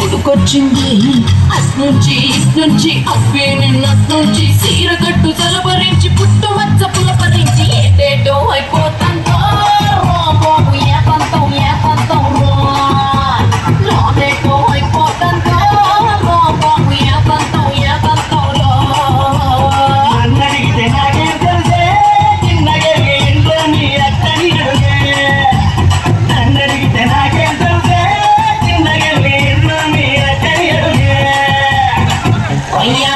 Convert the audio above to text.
ఉడుకొచ్చింది అస్నుంచి అప్పే నిన్నట్నుంచి సీరగట్టు తలబరించి పుట్టుమచ్చ పులపరించి ఏటేటో అయిపోతాంతో బాబు ఏకంతం లోనేటో అయిపోతాంతో బాబు ఏకంతంలో అన్నడిగితే నాకేం తెలిసే చిన్నగే ఇంట్లో నీ అట్టని అడుగే అన్నడిగితే నాకేం తెలిసే చిన్నగే ఇంట్లో నీ అట్టని అడుగే అయ్యా